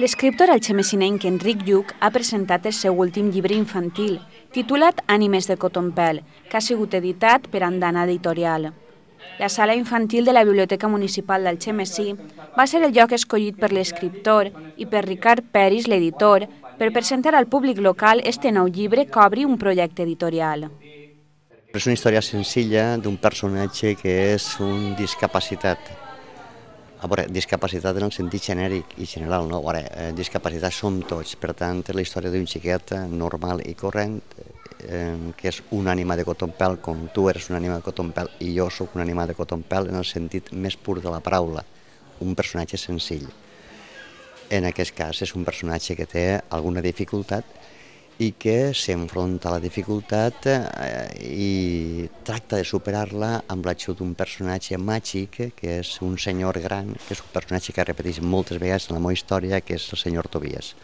L'escriptor alxemesinenc Enric Lluch ha presentat el seu últim llibre infantil, titulat Ànimes de Cotompel, que ha sigut editat per Andana Editorial. La sala infantil de la Biblioteca Municipal d'Algemesí va ser el lloc escollit per l'escriptor i per Ricard Peris, l'editor, per presentar al públic local este nou llibre que obri un projecte editorial. És una història senzilla d'un personatge que és un discapacitat. A veure, discapacitat en el sentit genèric i general, no? A veure, discapacitats som tots, per tant, és la història d'un xiquet normal i corrent, que és una ànima de Cotompel, com tu eres una ànima de Cotompel i jo sóc una ànima de Cotompel en el sentit més pur de la paraula, un personatge senzill. En aquest cas és un personatge que té alguna dificultat i que s'enfronta a la dificultat i tracta de superar-la amb l'ajut d'un personatge màgic, que és un senyor gran, que és un personatge que repeteix moltes vegades en la meva història, que és el senyor Tobias.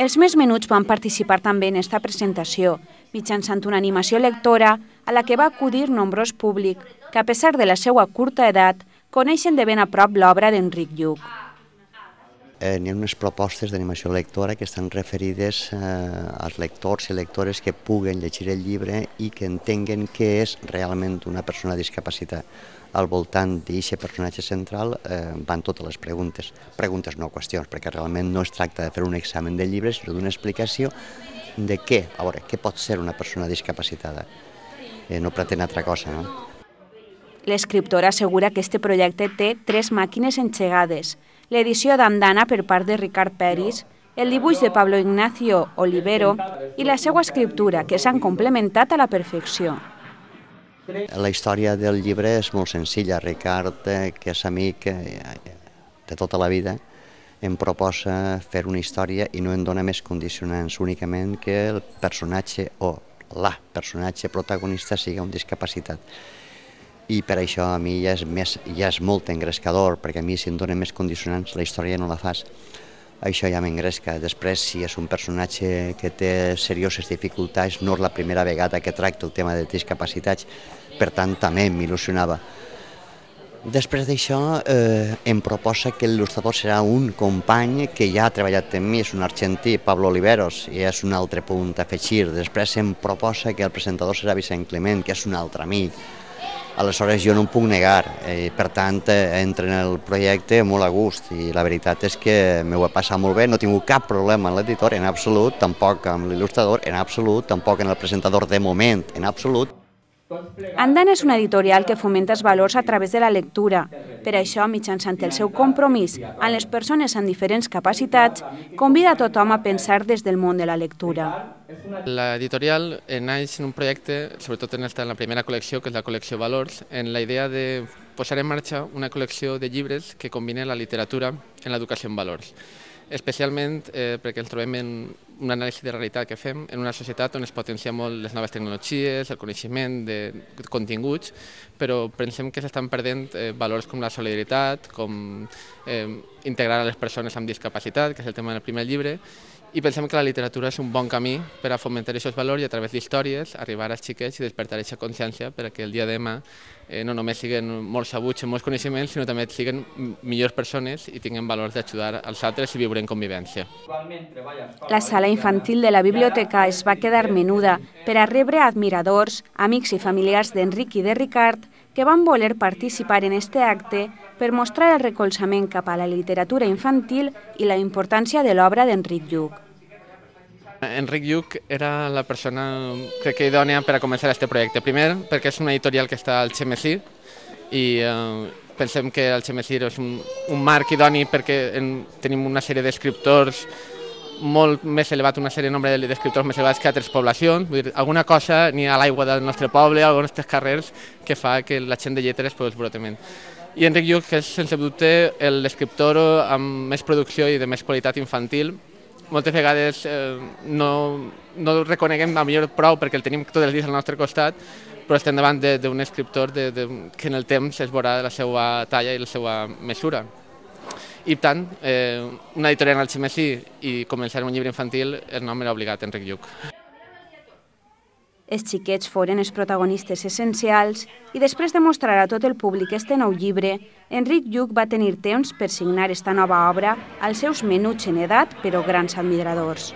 Els més menuts van participar també en esta presentació, mitjançant una animació lectora a la que va acudir nombrós públic, que a pesar de la seva curta edat, coneixen de ben a prop l'obra d'Enric Lluch. N'hi ha unes propostes d'animació lectora que estan referides als lectors i lectores que puguen llegir el llibre i que entenguen què és realment una persona discapacitada. Al voltant d'aquest personatge central van totes les preguntes. Preguntes, no qüestions, perquè realment no es tracta de fer un examen del llibre, sinó d'una explicació de què, a veure, què pot ser una persona discapacitada. No pretén altra cosa, no? L'escriptor assegura que este projecte té 3 màquines engegades, l'edició d'Andana per part de Ricard Peris, el dibuix de Pablo Ignacio Olivero i la seva escriptura, que s'han complementat a la perfecció. La història del llibre és molt senzilla. Ricard, que és amic de tota la vida, em proposa fer una història i no em dona més condicionants, únicament que el personatge o la personatge protagonista sigui un discapacitat. I per això a mi ja és molt engrescador, perquè a mi si em donen més condicionants la història no la fas. Això ja m'engresca. Després, si és un personatge que té serioses dificultats, no és la primera vegada que tracta el tema de discapacitats, per tant també m'il·lusionava. Després d'això em proposa que l'il·lustrador serà un company que ja ha treballat amb mi, és un argentí, Pablo Oliveros, i és un altre punt a afegir. Després em proposa que el presentador serà Vicent Climent, que és un altre amic. Aleshores jo no em puc negar, per tant entro en el projecte molt a gust i la veritat és que m'ho he passat molt bé, no he tingut cap problema en l'editor en absolut, tampoc amb l'il·lustrador en absolut, tampoc en el presentador de moment en absolut. Andana és una editorial que fomenta els valors a través de la lectura. Per això, mitjançant el seu compromís amb les persones amb diferents capacitats, convida a tothom a pensar des del món de la lectura. L'editorial naix en un projecte, sobretot en la primera col·lecció, que és la col·lecció Valors, en la idea de posar en marxa una col·lecció de llibres que combinen la literatura en l'educació en valors. Especialment perquè ens trobem en un anàlisi de realitat que fem en una societat on es potencien molt les noves tecnologies, el coneixement de continguts, però pensem que s'estan perdent valors com la solidaritat, com integrar a les persones amb discapacitat, que és el tema del primer llibre, i pensem que la literatura és un bon camí per a fomentar aquests valors i a través d'històries arribar als xiquets i despertar aquesta consciència perquè el dia de demà no només siguin molt sabuts i molts coneixements, sinó també siguin millors persones i tinguin valors d'ajudar als altres i viure en convivència. La sala infantil de la biblioteca es va quedar menuda per a rebre admiradors, amics i familiars d'Enric i de Ricard que van voler participar en este acte per mostrar el recolzament cap a la literatura infantil i la importància de l'obra d'Enric Lluch. Enric Lluch era la persona, crec que idònia per a començar aquest projecte. Primer, perquè és una editorial que està al Algemesí i pensem que Algemesí és un marc idoni perquè tenim una sèrie d'escriptors molt més elevat, una sèrie de nombre d'escriptors més elevats que altres poblacions. Vull dir, alguna cosa n'hi ha a l'aigua del nostre poble, als nostres carrers, que fa que la gent de lletres broti més. I Enric Lluch és, sense dubte, l'escriptor amb més producció i de més qualitat infantil. Moltes vegades no el reconeguem a millor prou perquè el tenim tots els dies al nostre costat, però estem davant d'un escriptor que en el temps es veurà la seva talla i la seva mesura. I tant, una editorial al Algemesí i començar un llibre infantil, el nom era obligat, Enric Lluch. Els xiquets foren els protagonistes essencials i després de mostrar a tot el públic este nou llibre, Enric Lluch va tenir temps per signar esta nova obra als seus menuts en edat però grans admiradors.